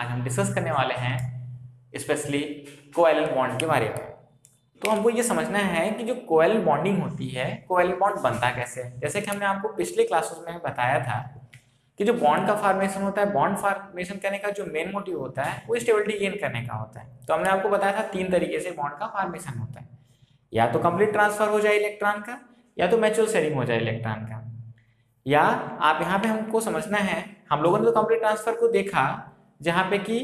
आज हम डिस्कस करने वाले हैं स्पेशली कोवैलेंट बॉन्ड के बारे में। तो हमको ये समझना है कि जो कोवैलेंट बॉन्डिंग होती है, कोवैलेंट बॉन्ड बनता कैसे है। जैसे कि हमने आपको पिछले क्लासेस में बताया था कि जो बॉन्ड का फॉर्मेशन होता है, बॉन्ड फॉर्मेशन करने का जो मेन मोटिव होता है वो स्टेबिलिटी गेन करने का होता है। तो हमने आपको बताया था 3 तरीके से बॉन्ड का फॉर्मेशन होता है, या तो कंप्लीट ट्रांसफर हो जाए इलेक्ट्रॉन का, या तो म्यूचुअल शेयरिंग हो जाए इलेक्ट्रॉन का, या आप यहाँ पे हमको समझना है, हम लोगों ने तो कंप्लीट ट्रांसफर को देखा जहाँ पे कि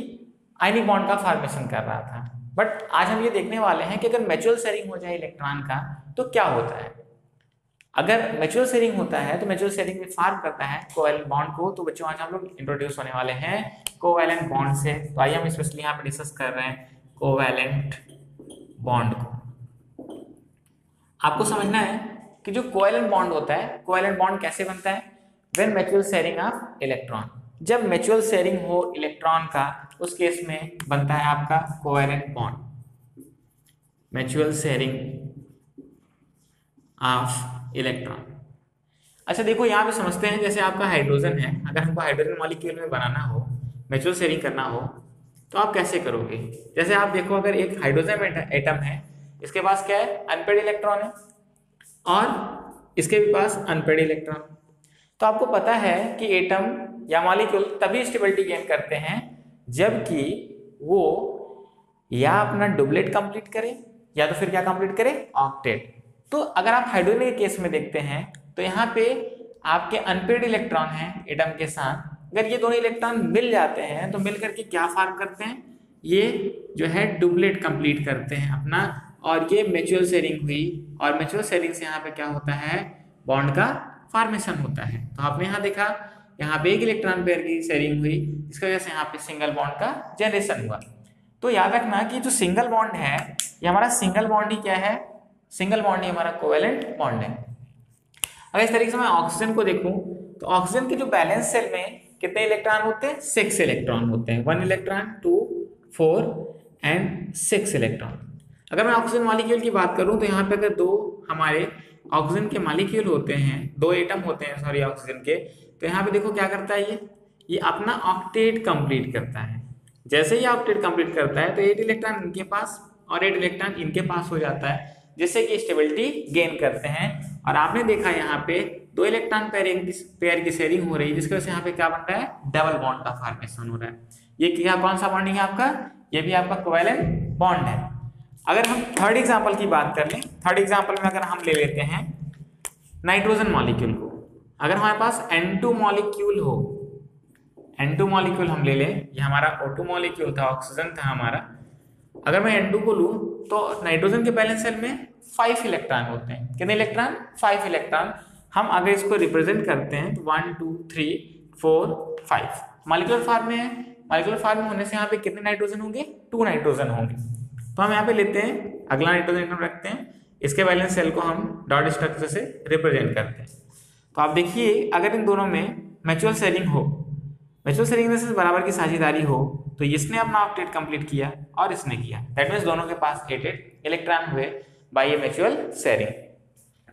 आयनिक बॉन्ड का फॉर्मेशन कर रहा था, बट आज हम ये देखने वाले हैं कि अगर म्यूचुअल शेयरिंग हो जाए इलेक्ट्रॉन का तो क्या होता है। अगर म्यूचुअल शेयरिंग होता है तो म्यूचुअल शेयरिंग में फॉर्म करता है कोवैलेंट बॉन्ड को। तो बच्चों आज हम लोग इंट्रोड्यूस होने वाले हैं कोवैलेंट बॉन्ड से। तो आइए हम स्पेशली यहाँ पे डिस्कस कर रहे हैं कोवैलेंट बॉन्ड को। आपको समझना है कि जो कोवैलेंट बॉन्ड होता है, कोवैलेंट बॉन्ड कैसे बनता है, when mutual sharing of electron, जब म्यूचुअल शेयरिंग हो इलेक्ट्रॉन का उस केस में बनता है आपका covalent bond, mutual sharing of electron. अच्छा देखो यहाँ पे समझते हैं, जैसे आपका हाइड्रोजन है, अगर हमको हाइड्रोजन मॉलिक्यूल में बनाना हो, म्यूचुअल शेयरिंग करना हो तो आप कैसे करोगे। जैसे आप देखो, अगर एक हाइड्रोजन एटम है, इसके पास क्या है, अनपेड इलेक्ट्रॉन है, और इसके भी पास अनपेड इलेक्ट्रॉन। तो आपको पता है कि एटम या मॉलिक्यूल तभी स्टेबिलिटी गेन करते हैं जबकि वो या अपना डुप्लेट कंप्लीट करे या तो फिर क्या कंप्लीट करे, ऑक्टेट। तो अगर आप हाइड्रोजन के केस में देखते हैं तो यहाँ पे आपके अनपेड इलेक्ट्रॉन हैं एटम के साथ, अगर ये दोनों इलेक्ट्रॉन मिल जाते हैं तो मिल करके क्या फॉर्म करते हैं, ये जो है डुप्लेट कंप्लीट करते हैं अपना, और ये म्यूचुअल शेयरिंग हुई, और म्यूचुअल शेयरिंग से यहाँ पे क्या होता है, बॉन्ड का फॉर्मेशन होता है। तो आपने यहाँ देखा, यहाँ पे एक इलेक्ट्रॉन पेयर की शेयरिंग हुई, इसकी वजह से यहाँ पे सिंगल बॉन्ड का जनरेशन हुआ। तो याद रखना कि जो सिंगल बॉन्ड है ये हमारा सिंगल बॉन्ड ही क्या है, सिंगल बॉन्ड ही हमारा कोवैलेंट बॉन्ड है। अगर इस तरीके से मैं ऑक्सीजन को देखूं तो ऑक्सीजन के जो बैलेंस शेल में कितने इलेक्ट्रॉन होते हैं, 6 इलेक्ट्रॉन होते हैं, 1 इलेक्ट्रॉन, 2, 4 एंड 6 इलेक्ट्रॉन। अगर मैं ऑक्सीजन मॉलिक्यूल की बात करूं तो यहाँ पे अगर दो हमारे ऑक्सीजन के मॉलिक्यूल होते हैं, दो एटम होते हैं सॉरी ऑक्सीजन के, तो यहाँ पे देखो क्या करता है, ये अपना ऑक्टेट कंप्लीट करता है। जैसे ही ऑक्टेट कंप्लीट करता है तो 8 इलेक्ट्रॉन इनके पास और 8 इलेक्ट्रॉन इनके पास हो जाता है, जिससे कि स्टेबिलिटी गेन करते हैं। और आपने देखा यहाँ पे 2 इलेक्ट्रॉन पेयर की शेयरिंग हो रही है, जिसकी वजह से यहाँ पे क्या बन रहा है, डबल बॉन्ड का फॉर्मेशन हो रहा है। ये क्या, कौन सा बॉन्डिंग है आपका, ये भी आपका कोवैलेंट बॉन्ड है। अगर हम थर्ड एग्जांपल की बात कर लें, थर्ड एग्जांपल में अगर हम ले लेते हैं नाइट्रोजन मॉलिक्यूल को, अगर हमारे पास N2 मॉलिक्यूल हो, N2 मॉलिक्यूल हम ले लें, ये हमारा O2 मॉलिक्यूल था, ऑक्सीजन था हमारा। अगर मैं N2 को लूं तो नाइट्रोजन के बैलेंस शेल में 5 इलेक्ट्रॉन होते हैं, कितने इलेक्ट्रॉन, 5 इलेक्ट्रॉन। हम अगर इसको रिप्रेजेंट करते हैं तो 1 2 3 4 5 मॉलिक्यूलर फॉर्म में है। मॉलिक्यूलर फॉर्म में होने से यहाँ पे कितने नाइट्रोजन होंगे, 2 नाइट्रोजन होंगे। तो हम यहाँ पे लेते हैं अगला नाइट्रोजन एटम रखते हैं, इसके बैलेंस शेल को हम डॉट स्ट्रक्चर से रिप्रेजेंट करते हैं। तो आप देखिए, अगर इन दोनों में म्यूचुअल शेयरिंग हो, म्यूचुअल शेयरिंग से बराबर की साझेदारी हो, तो इसने अपना ऑक्टेट कंप्लीट किया और इसने किया, दैट मीन्स दोनों के पास 8 इलेक्ट्रॉन हुए बाय ए म्यूचुअल शेयरिंग।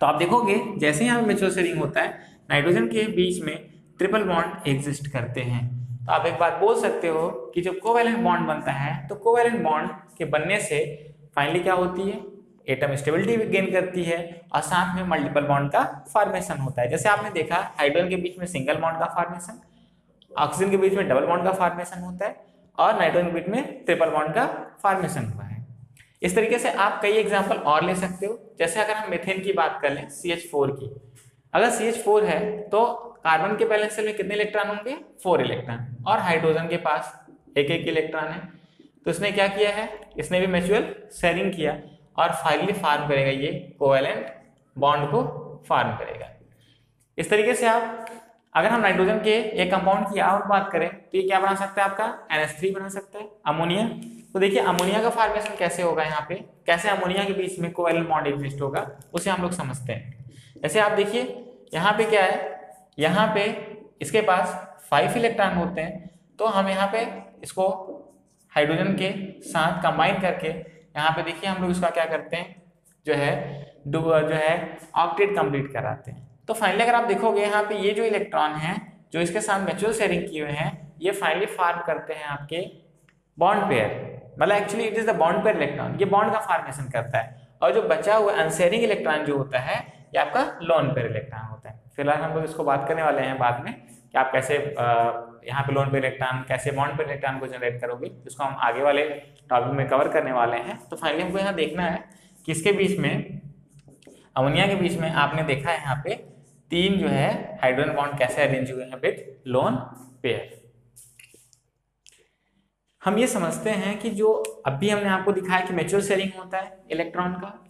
तो आप देखोगे जैसे यहाँ पे म्यूचुअल शेयरिंग होता है, नाइट्रोजन के बीच में ट्रिपल बॉन्ड एग्जिस्ट करते हैं। तो आप एक बात बोल सकते हो कि जब कोवैलेंट बॉन्ड बनता है तो कोवैलेंट बॉन्ड के बनने से फाइनली क्या होती है, एटम स्टेबिलिटी गेन करती है और साथ में मल्टीपल बॉन्ड का फॉर्मेशन होता है। जैसे आपने देखा हाइड्रोजन के बीच में सिंगल बॉन्ड का फॉर्मेशन, ऑक्सीजन के बीच में डबल बॉन्ड का फॉर्मेशन होता है, और नाइट्रोजन के बीच में ट्रिपल बॉन्ड का फॉर्मेशन हुआ है। इस तरीके से आप कई एग्जांपल और ले सकते हो। जैसे अगर हम मीथेन की बात कर लें, CH4 की, अगर CH4 है तो कार्बन के बैलेंस शेल में कितने इलेक्ट्रॉन होंगे, 4 इलेक्ट्रॉन, और हाइड्रोजन के पास एक इलेक्ट्रॉन है। तो इसने क्या किया है, इसने भी म्यूचुअल शेयरिंग किया और फाइनली फॉर्म करेगा, ये कोवैलेंट बॉन्ड को फॉर्म करेगा। इस तरीके से आप, अगर हम नाइट्रोजन के एक कंपाउंड की और बात करें तो ये क्या बना सकता है, आपका NH3 बना सकता है, अमोनिया। तो देखिए अमोनिया का फॉर्मेशन कैसे होगा, यहाँ पे कैसे अमोनिया के बीच में कोवैलेंट बॉन्ड एग्जिस्ट होगा, उसे हम लोग समझते हैं। जैसे आप देखिए यहाँ पे क्या है, यहाँ पे इसके पास 5 इलेक्ट्रॉन होते हैं, तो हम यहाँ पे इसको हाइड्रोजन के साथ कंबाइन करके यहाँ पे देखिए हम लोग इसका क्या करते हैं, जो है ऑक्टेट कंप्लीट कराते हैं। तो फाइनली अगर आप देखोगे यहाँ पे ये जो इलेक्ट्रॉन है जो इसके साथ म्यूचुअल शेयरिंग किए हुए हैं, ये फाइनली फॉर्म करते हैं आपके बॉन्ड पेयर, मतलब actually it is the bond pair electron, ये बॉन्ड का फॉर्मेशन करता है। और जो बचा हुआ अनशेयरिंग इलेक्ट्रॉन जो होता है ये आपका लोन पेयर इलेक्ट्रॉन होता है। फिलहाल हम लोग इसको बात करने वाले हैं बाद में कि आप कैसे यहाँ पे लोन पेयर इलेक्ट्रॉन, कैसे बॉन्ड पेयर इलेक्ट्रॉन को जनरेट करोगे, इसको हम आगे वाले टॉपिक में कवर करने वाले हैं। तो फाइनली हमको यहाँ देखना है कि इसके बीच में, अमोनिया के बीच में आपने देखा है यहाँ पे 3 जो है हाइड्रोजन बॉन्ड कैसे अरेंज हुए हैं विद लोन पेयर। हम ये समझते हैं कि जो अभी हमने आपको दिखाया कि म्यूचुअल शेयरिंग होता है इलेक्ट्रॉन का,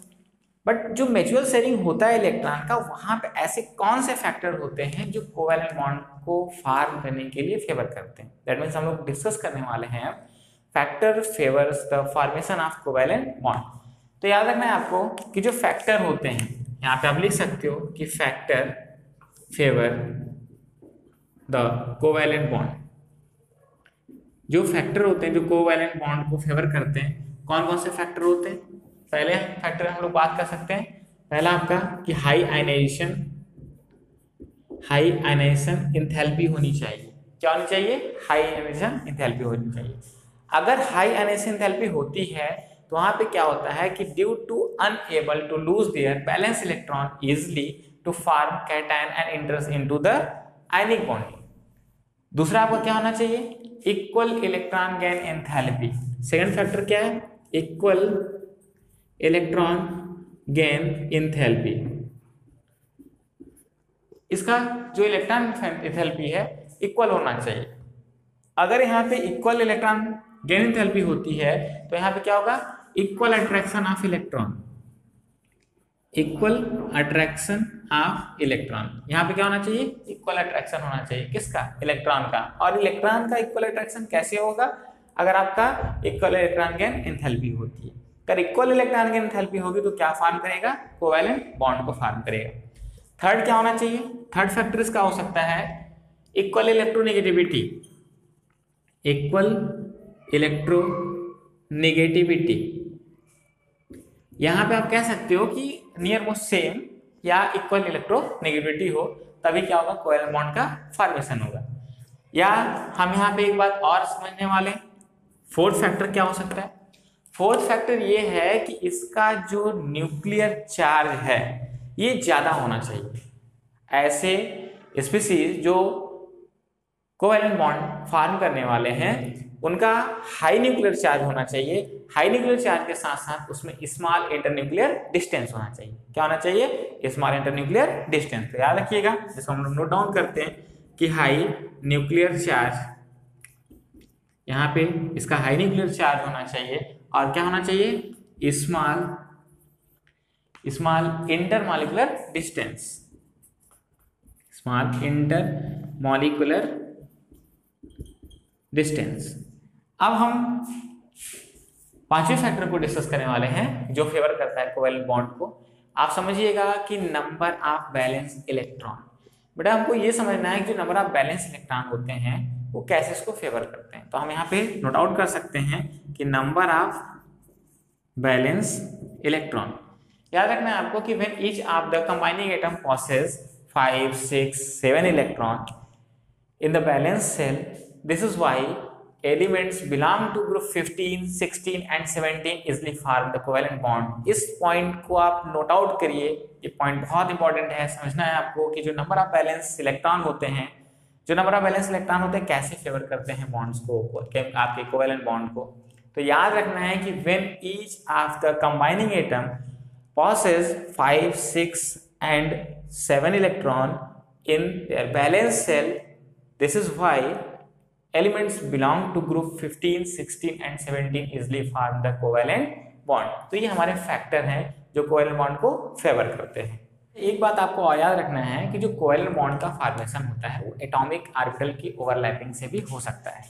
बट जो म्यूचुअल शेयरिंग होता है इलेक्ट्रॉन का, वहां पे ऐसे कौन से फैक्टर होते हैं जो कोवैलेंट बॉन्ड को फॉर्म करने के लिए फेवर करते हैं। दैट मीन्स हम लोग डिस्कस करने वाले हैं factor favours the formation of covalent bond. तो याद रखना है आपको कि जो फैक्टर होते हैं, यहाँ पे आप लिख सकते हो कि factor favour the covalent bond. जो फैक्टर होते हैं जो कोवैलेंट बॉन्ड को फेवर करते हैं, कौन कौन से फैक्टर होते हैं। पहले फैक्टर हम लोग बात कर सकते हैं, पहला आपका कि हाई आयनाइजेशन एंथैल्पी होनी चाहिए। क्या होनी चाहिए? हाई आयनाइजेशन एंथैल्पी होनी चाहिए। अगर हाई आयनाइजेशन एंथैल्पी होती है तो वहां पे क्या होता है कि due to unable to lose their balance electron easily to form cation and enters into the ionic bonding. दूसरा आपको क्या होना चाहिए? Equal electron gain enthalpy. Second factor क्या है? Equal electron gain enthalpy. इसका जो इलेक्ट्रॉन एंथैल्पी है इक्वल होना चाहिए। अगर यहाँ पे इक्वल इलेक्ट्रॉन गेन एंथैल्पी होती है तो यहाँ पे क्या होगा? Equal attraction of electron. Equal attraction of electron, यहाँ पे क्या होना चाहिए? इक्वल अट्रैक्शन होना चाहिए। किसका? इलेक्ट्रॉन का। और इलेक्ट्रॉन का इक्वल अट्रैक्शन कैसे होगा? अगर आपका इक्वल इलेक्ट्रॉन गेन एंथैल्पी होती है। अगर इक्वल इलेक्ट्रॉन गेन एंथैल्पी होगी तो क्या फॉर्म करेगा? कोवैलेंट बॉन्ड को फॉर्म करेगा। थर्ड क्या होना चाहिए? थर्ड फैक्टर इसका हो सकता है इक्वल इलेक्ट्रोनेगेटिविटी। इक्वल इलेक्ट्रोनेगेटिविटी, यहाँ पे आप कह सकते हो कि नियर मोस्ट सेम या इक्वल इलेक्ट्रोनेगेटिविटी हो, तभी क्या होगा? कोवैलेंट बॉन्ड का फॉर्मेशन होगा। या हम यहाँ पे एक बात और समझने वाले, फोर्थ फैक्टर क्या हो सकता है? फोर्थ फैक्टर ये है कि इसका जो न्यूक्लियर चार्ज है ये ज्यादा होना चाहिए। ऐसे स्पीसीज जो कोवैलेंट बॉन्ड फॉर्म करने वाले हैं उनका हाई न्यूक्लियर चार्ज होना चाहिए। हाई न्यूक्लियर चार्ज के साथ साथ उसमें स्मॉल इंटरन्यूक्लियर डिस्टेंस होना चाहिए। क्या होना चाहिए? Small internuclear distance. तो याद रखिएगा, जिसको हम लोग नोट डाउन करते हैं कि हाई न्यूक्लियर चार्ज, यहाँ पे इसका हाई न्यूक्लियर चार्ज होना चाहिए। और क्या होना चाहिए? Small intermolecular distance. Small intermolecular distance. अब हम पांचवें फैक्टर को डिस्कस करने वाले हैं जो फेवर करता है कोवैलेंट बॉन्ड को। आप समझिएगा कि नंबर ऑफ बैलेंस इलेक्ट्रॉन। बेटा हमको ये समझना है कि जो नंबर ऑफ बैलेंस इलेक्ट्रॉन होते हैं वो कैसे इसको फेवर करते हैं। तो हम यहाँ पे नोट आउट कर सकते हैं कि नंबर ऑफ बैलेंस इलेक्ट्रॉन। याद रखना है आपको कि when each of the combining atom possesses 5, 6, 7 electron in the valence cell, this is why elements belong to group 15, 16 and 17 easily form the covalent bond। इस पॉइंट को आप नोट आउट करिए, ये पॉइंट बहुत इंपॉर्टेंट है। समझना है आपको कि जो नंबर ऑफ बैलेंस इलेक्ट्रॉन होते हैं, जो नंबर ऑफ बैलेंस इलेक्ट्रॉन होते हैं कैसे फेवर करते हैं बॉन्ड्स को, आपके कोवैलेंट बॉन्ड को। तो याद रखना है कि when each of the combining atom possess 5, 6 and 7 electron in their valence cell, this is why elements belong to group 15, 16 and 17 easily form the covalent bond। तो ये हमारे फैक्टर हैं जो कोवैलेंट बॉन्ड को फेवर करते हैं। एक बात आपको और याद रखना है कि जो कोवैलेंट बॉन्ड का फॉर्मेशन होता है वो एटॉमिक ऑर्बिटल की ओवरलैपिंग से भी हो सकता है।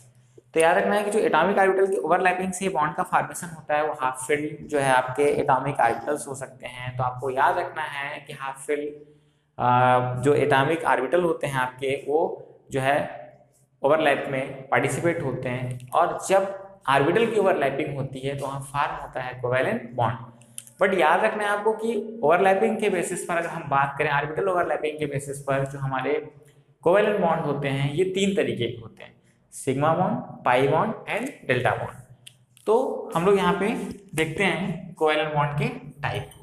तो याद रखना है कि जो एटॉमिक ऑर्बिटल की ओवरलैपिंग से बॉन्ड का फॉर्मेशन होता है वो हाफ फील्ड जो है आपके एटॉमिक ऑर्बिटल्स हो सकते हैं। तो आपको याद रखना है कि हाफ फील्ड जो एटॉमिक ऑर्बिटल होते हैं आपके वो जो है ओवरलैप में पार्टिसिपेट होते हैं, और जब ऑर्बिटल की ओवरलैपिंग होती है तो वहाँ फॉर्म होता है कोवैलेंट बॉन्ड। बट याद रखना है आपको कि ओवरलैपिंग के बेसिस पर अगर हम बात करें, ऑर्बिटल ओवरलैपिंग के बेसिस पर जो हमारे कोवैलेंट बॉन्ड होते हैं ये 3 तरीके के होते हैं। Sigma bond, pi bond and delta bond. तो हम लोग यहाँ पे देखते हैं कोवेलेंट बॉन्ड के टाइप को।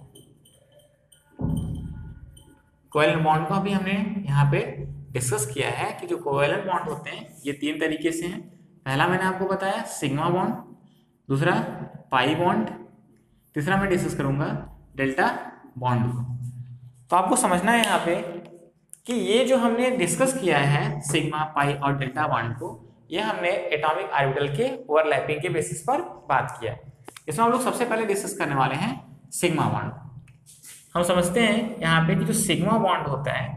कोवेलेंट बॉन्ड को अभी हमने यहाँ पे डिस्कस किया है कि जो कोवेलेंट बॉन्ड होते हैं ये 3 तरीके से हैं। पहला मैंने आपको बताया सिग्मा बॉन्ड, दूसरा पाई बॉन्ड, तीसरा मैं डिस्कस करूंगा डेल्टा बॉन्ड को। तो आपको समझना है यहाँ पे कि ये जो हमने डिस्कस किया है सिग्मा, पाई और डेल्टा बॉन्ड को, ये हमने एटॉमिक ऑर्बिटल के ओवरलैपिंग के बेसिस पर बात किया है। इसमें हम लोग सबसे पहले डिस्कस करने वाले हैं सिग्मा बॉन्ड। हम समझते हैं यहाँ पे कि जो सिग्मा बॉन्ड होता है,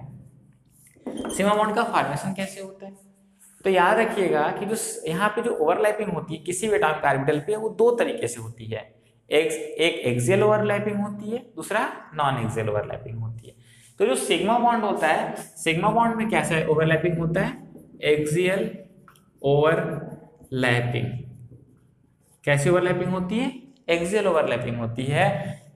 सिग्मा बॉन्ड का फॉर्मेशन कैसे होता है। तो याद रखिएगा कि जो यहाँ पे जो ओवरलैपिंग होती है किसी भी एटॉमिक ऑर्बिटल पे, वो 2 तरीके से होती है। एक एक्सियल ओवरलैपिंग होती है, दूसरा नॉन एक्सियल ओवरलैपिंग होती है। तो जो सिग्मा बॉन्ड होता है, सिग्मा बॉन्ड में कैसे ओवरलैपिंग होता है, एक्सियल ओवरलैपिंग। कैसी ओवरलैपिंग होती है, एक्सियल ओवरलैपिंग होती है।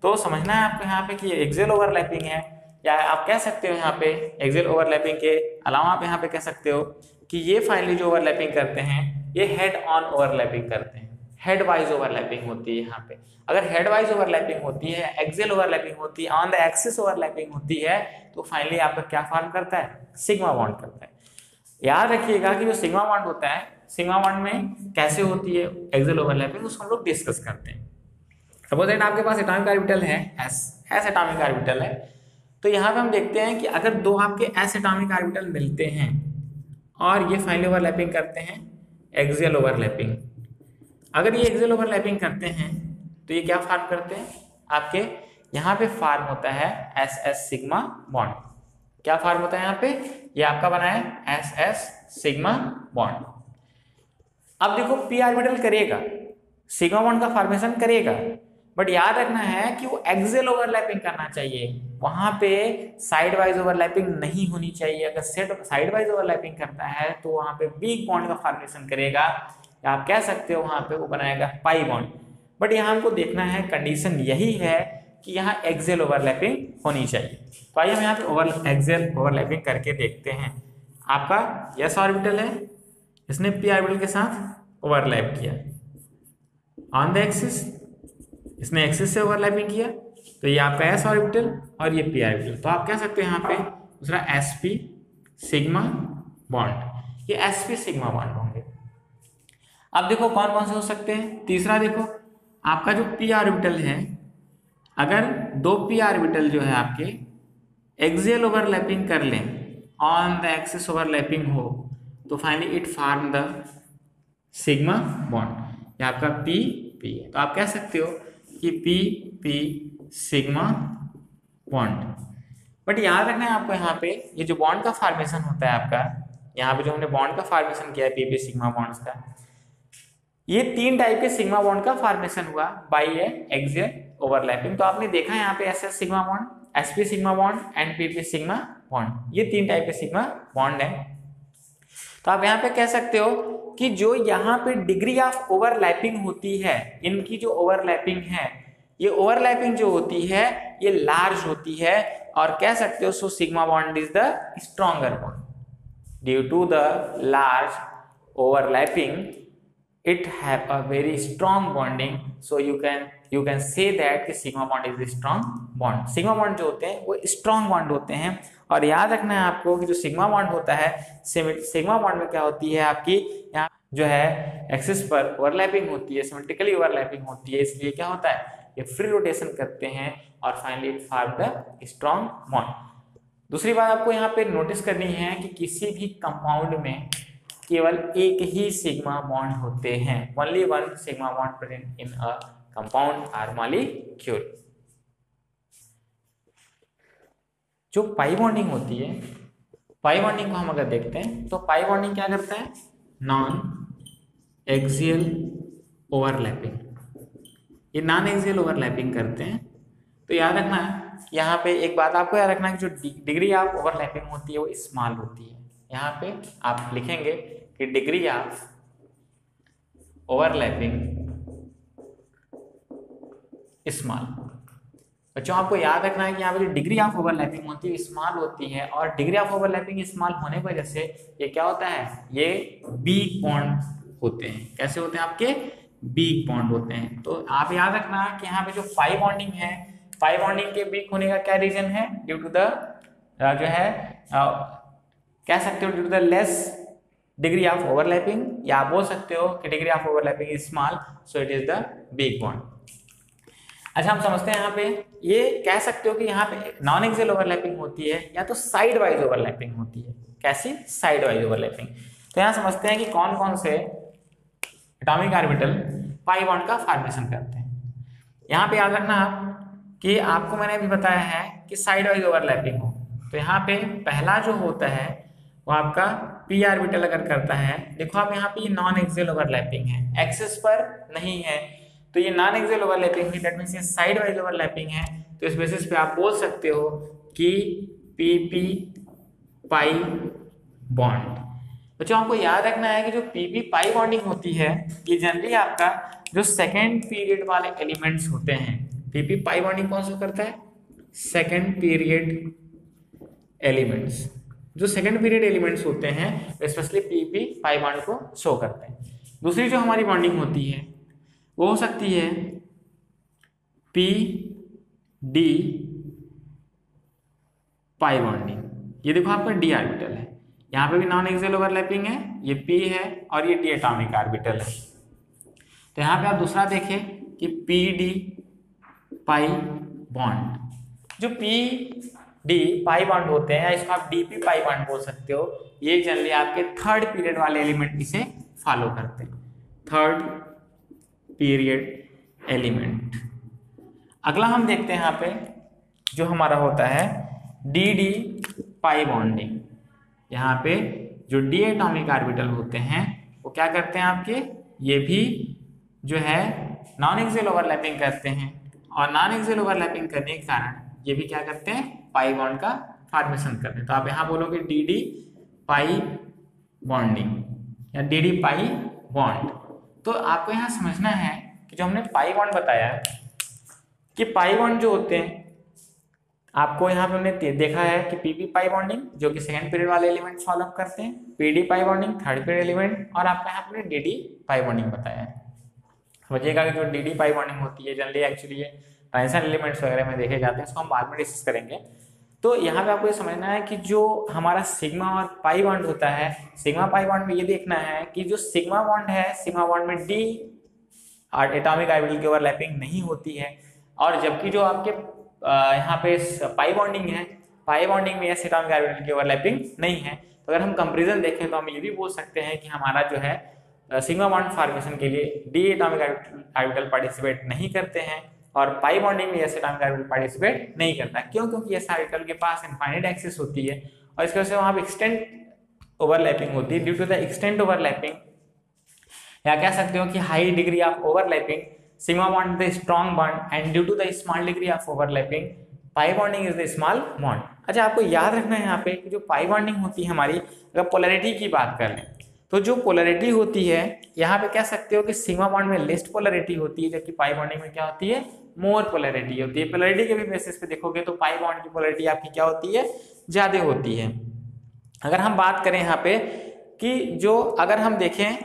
तो समझना है आपको यहाँ पे कि एक्सियल ओवरलैपिंग है, या आप कह सकते हो यहाँ पे एक्सियल ओवरलैपिंग के अलावा आप यहाँ पे कह सकते हो कि ये फाइनली जो ओवरलैपिंग करते हैं ये हेड ऑन ओवरलैपिंग करते हैं, हेड वाइज ओवरलैपिंग होती है। यहाँ पे अगर हेड वाइज ओवरलैपिंग होती है, एक्सियल ओवरलैपिंग होती है, ऑन द एक्सिस ओवरलैपिंग होती है, तो फाइनली आपका क्या फॉर्म करता है, सिग्मा बॉन्ड करता है। याद रखिएगा कि जो सिग्मा बॉन्ड होता है, सिग्मा बॉन्ड में कैसे होती है एक्सियल ओवरलैपिंग, उसको हम लोग डिस्कस करते हैं। सपोज दैट आपके पास एटॉमिक ऑर्बिटल है एस एटॉमिक ऑर्बिटल है, तो यहाँ पे हम देखते हैं कि अगर 2 आपके एस एटॉमिक ऑर्बिटल मिलते हैं और ये फाइनली ओवरलैपिंग करते हैं एक्सियल ओवरलैपिंग। अगर ये एक्सियल ओवरलैपिंग करते हैं तो ये क्या फॉर्म करते हैं, आपके यहाँ पे फॉर्म होता है एस एस सिग्मा बॉन्ड। क्या फॉर्म होता है यहाँ पे, ये आपका बना है एस एस सिग्मा बॉन्ड। अब देखो पी ऑर्बिटल करेगा, सिग्मा बॉन्ड का फॉर्मेशन करेगा, बट याद रखना है कि वो एक्सियल ओवरलैपिंग करना चाहिए, वहां पे साइड वाइज ओवरलैपिंग नहीं होनी चाहिए। अगर साइड वाइज ओवरलैपिंग करता है तो वहां पे वीक बॉन्ड का फॉर्मेशन करेगा, या आप कह सकते हो वहां पे वो बनाएगा पाई बॉन्ड। बट यहाँ हमको देखना है कंडीशन यही है कि यहाँ एक्सियल ओवरलैपिंग होनी चाहिए। तो आइए हम यहाँ पे एक्सियल ओवरलैपिंग करके देखते हैं। आपका एस ऑर्बिटल है, इसने पी ऑर्बिटल के साथ ओवरलैप किया ऑन द एक्सिस, इसने एक्सिस से ओवरलैपिंग किया, तो ये आपका एस ऑर्बिटल और ये पी ऑर्बिटल। तो आप कह सकते हो यहाँ पे दूसरा sp सिग्मा बॉन्ड, ये sp सिग्मा बॉन्ड होंगे। अब देखो कौन कौन से हो सकते हैं। तीसरा देखो आपका जो पी ऑर्बिटल है, अगर 2 पी ऑर्बिटल जो है आपके एक्सियल ओवरलैपिंग कर लें, ऑन द एक्सिस ओवरलैपिंग हो, तो finally it form the sigma bond. ये आपका पी पी है, तो आप कह सकते हो कि P P sigma bond. But याद रखना है आपको यहाँ पे ये जो बॉन्ड का फॉर्मेशन होता है आपका, यहाँ पे जो हमने बॉन्ड का फॉर्मेशन किया है पी पी सिग्मा बॉन्ड्स का, ये 3 टाइप के सिग्मा बॉन्ड का फॉर्मेशन हुआ बाय एक्सियल ओवरलैपिंग। तो आपने देखा यहाँ पे S S sigma bond, sp sigma bond and pp sigma bond, ये 3 टाइप के सिग्मा बॉन्ड है। तो आप यहाँ पे कह सकते हो कि जो यहाँ पे डिग्री ऑफ ओवरलैपिंग होती है, इनकी जो ओवरलैपिंग है, ये ओवरलैपिंग जो होती है ये लार्ज होती है, और कह सकते हो so sigma bond is the stronger bond. Due to the large overlapping it have a very strong bonding, so you can say that कि sigma bond is the strong bond. Sigma bond जो होते हैं वो strong bond होते हैं। और याद रखना है आपको कि जो सिग्मा बॉन्ड होता है, सिग्मा बॉन्ड में क्या होती है आपकी यहाँ जो है एक्सिस पर ओवरलैपिंग होती है, सिमेट्रिकली ओवरलैपिंग होती है, इसलिए क्या होता है ये फ्री रोटेशन करते हैं और finally it form the strong bond. दूसरी बात आपको यहाँ पे नोटिस करनी है कि किसी भी कंपाउंड में केवल एक ही सिग्मा बॉन्ड होते हैं, only 1 sigma bond present in a compound और मॉलिक्यूल। जो पाई बॉन्डिंग होती है, पाई बॉन्डिंग को हम अगर देखते हैं तो पाई बॉन्डिंग क्या करता है, नॉन एक्सियल ओवरलैपिंग, ये नॉन एक्सियल ओवरलैपिंग करते हैं। तो याद रखना है यहाँ पे एक बात आपको याद रखना है कि जो डिग्री ऑफ ओवरलैपिंग होती है वो स्मॉल होती है। यहाँ पे आप लिखेंगे कि डिग्री ऑफ ओवरलैपिंग स्मॉल, बच्चों आपको याद रखना है कि यहाँ पे जो डिग्री ऑफ ओवरलैपिंग होती है स्मॉल होती है, और डिग्री ऑफ ओवरलैपिंग स्मॉल होने की वजह से ये क्या होता है, ये वीक बॉन्ड होते हैं। कैसे होते हैं आपके, वीक बॉन्ड होते हैं। तो आप याद रखना कि यहाँ पे जो पाई बॉन्डिंग है, पाई बॉन्डिंग के वीक होने का क्या रीजन है, ड्यू टू द जो है कह सकते हो due to the less degree of overlapping, या आप बोल सकते हो कि degree of overlapping is small, so it is the weak bond. अच्छा हम समझते हैं यहाँ पे, ये कह सकते हो कि यहाँ पे नॉन एक्सियल ओवरलैपिंग होती है या तो साइड वाइज ओवरलैपिंग होती है। कैसी, साइड वाइज ओवरलैपिंग। तो यहाँ समझते हैं कि कौन कौन से एटॉमिक ऑर्बिटल पाई बॉन्ड का फॉर्मेशन करते हैं। यहाँ पे याद रखना आप कि आपको मैंने अभी बताया है कि साइड वाइज ओवरलैपिंग हो, तो यहाँ पे पहला जो होता है वो आपका पी ऑर्बिटल अगर करता है, देखो आप यहाँ पे नॉन एक्सियल ओवरलैपिंग है, एक्सिस पर नहीं है, तो ये नॉन एक्सियल ओवरलैपिंग हुई, दैट मींस ये साइड वाइज ओवरलैपिंग है। तो इस बेसिस पे आप बोल सकते हो कि पी पी पाई बॉन्ड। बच्चों आपको याद रखना है कि जो पी पी पाई बॉन्डिंग होती है ये जनरली आपका जो सेकेंड पीरियड वाले एलिमेंट्स होते हैं। पी पी पाई बॉन्डिंग कौन सा करता है, सेकेंड पीरियड एलिमेंट्स। जो सेकेंड पीरियड एलिमेंट्स होते हैं specially P P pi bond को शो करते हैं। दूसरी जो हमारी बॉन्डिंग होती है वो हो सकती है पी डी पाई बॉन्डिंग। ये देखो आपका डी ऑर्बिटल है, यहाँ पे भी नॉन एक्सियल ओवरलैपिंग है, ये पी है और ये डी एटॉमिक ऑर्बिटल है। तो यहाँ पे आप दूसरा देखें कि पी डी पाई बॉन्ड। जो पी डी पाई बॉन्ड होते हैं, इसको आप डी पी पाई बॉन्ड बोल सकते हो, ये जनरली आपके थर्ड पीरियड वाले एलिमेंट इसे फॉलो करते हैं, थर्ड पीरियड एलिमेंट। अगला हम देखते हैं यहाँ पे जो हमारा होता है डी डी पाई बॉन्डिंग। यहाँ पे जो डी एटॉमिक ऑर्बिटल होते हैं वो क्या करते हैं आपके, ये भी जो है नॉन एक्सियल ओवरलैपिंग करते हैं, और नॉन एक्सियल ओवरलैपिंग करने के कारण ये भी क्या करते हैं, पाई बॉन्ड का फॉर्मेशन करते हैं। तो आप यहाँ बोलोगे डी डी पाई बॉन्डिंग या डी डी पाई बॉन्ड। तो आपको यहाँ समझना है कि जो हमने पाई बॉन्ड बताया कि पाई बॉन्ड जो होते हैं, आपको यहाँ पे हमने देखा है कि पी पी पाई बॉन्डिंग जो कि सेकंड पीरियड वाले एलिमेंट फॉलो करते हैं, P D pi bonding third period element, और आपका यहाँ पे डी डी पाई बॉन्डिंग बताया है। समझिएगा कि जो डी डी पाई बॉन्डिंग होती है जनरली एक्चुअली ये ट्रांजिशन एलिमेंट्स वगैरह में देखे जाते हैं, इसको हम बाद में डिस्कस करेंगे। तो यहाँ पे आपको ये समझना है कि जो हमारा सिग्मा और पाई बॉन्ड होता है, सिग्मा पाई बॉन्ड में ये देखना है कि जो सिग्मा बॉन्ड है, सिग्मा बॉन्ड में डी एटॉमिक ऑर्बिटल की ओवरलैपिंग नहीं होती है, और जबकि जो आपके यहाँ पे पाई बॉन्डिंग है, पाई बॉन्डिंग में एस एटॉमिक ऑर्बिटल की ओवरलैपिंग नहीं है। तो अगर हम कंपैरिजन देखें तो हम ये भी बोल सकते हैं कि हमारा जो है सिग्मा बॉन्ड फॉर्मेशन के लिए डी एटॉमिक ऑर्बिटल पार्टिसिपेट नहीं करते हैं, और पाई बॉन्डिंग में एस एटॉमिक ऑर्बिटल पार्टिसिपेट नहीं करता। क्यों? क्योंकि एस ऑर्बिटल के पास इनफाइनाइट एक्सिस होती है, और इसकी वजह से वहाँ पे एक्सटेंट ओवरलैपिंग होती है। Due to the extent overlapping, या कह सकते हो कि high degree of overlapping, sigma bond is the strong bond, and due to the small degree of overlapping pi bonding is the small bond. अच्छा आपको याद रखना है यहाँ पे कि जो पाई बॉन्डिंग होती है हमारी, अगर पोलैरिटी की बात कर लें तो जो पोलैरिटी होती है यहाँ पे कह सकते हो कि सिग्मा बॉन्ड में लेस्ट पोलैरिटी होती है, जबकि पाई बॉन्डिंग में क्या होती है, मोर पोलैरिटी होती है। पोलैरिटी के भी बेसिस पे देखोगे तो पाई बॉन्ड की पोलैरिटी आपकी क्या होती है, ज्यादा होती है। अगर हम बात करें यहाँ पे कि जो अगर हम देखें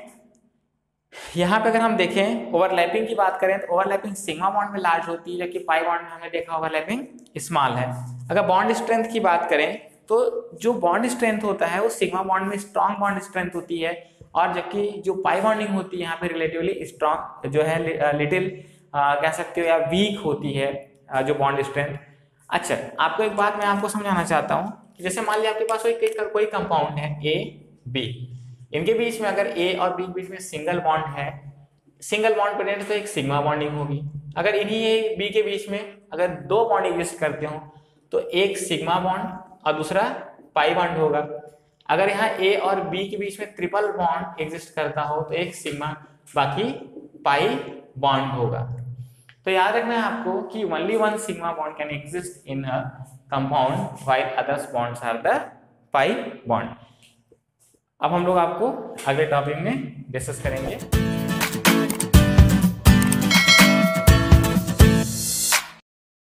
यहाँ पे, अगर हम देखें ओवरलैपिंग की बात करें तो ओवरलैपिंग सिग्मा बॉन्ड में लार्ज होती है, जबकि पाई बॉन्ड में हमने देखा ओवरलैपिंग स्मॉल है। अगर बॉन्ड स्ट्रेंथ की बात करें तो जो बॉन्ड स्ट्रेंथ होता है वो सिग्मा बॉन्ड में स्ट्रॉन्ग बॉन्ड स्ट्रेंथ होती है, और जबकि जो पाई बॉन्डिंग होती है यहाँ पे रिलेटिवली स्ट्रॉन्ग जो है लिटिल कह सकते हो या वीक होती है जो बॉन्ड स्ट्रेंथ। अच्छा आपको एक बात मैं आपको समझाना चाहता हूँ कि जैसे मान लिया आपके पास कोई कंपाउंड है ए बी, इनके बीच में अगर ए और बी के बीच में सिंगल बॉन्ड है, सिंगल बॉन्ड प्रेजेंट तो एक सिग्मा बॉन्डिंग होगी। अगर इन्हीं ए बी के बीच में अगर दो बॉन्ड एग्जिस्ट करते हो तो एक सिग्मा बॉन्ड और दूसरा पाई बॉन्ड होगा। अगर यहाँ ए और बी के बीच में ट्रिपल बॉन्ड एग्जिस्ट करता हो तो एक सिग्मा बाकी पाई बॉन्ड होगा। तो याद रखना है आपको कि only one sigma bond can exist in a compound while others bonds are the pi bond. अब हम लोग आपको अगले टॉपिक में डिस्कस करेंगे।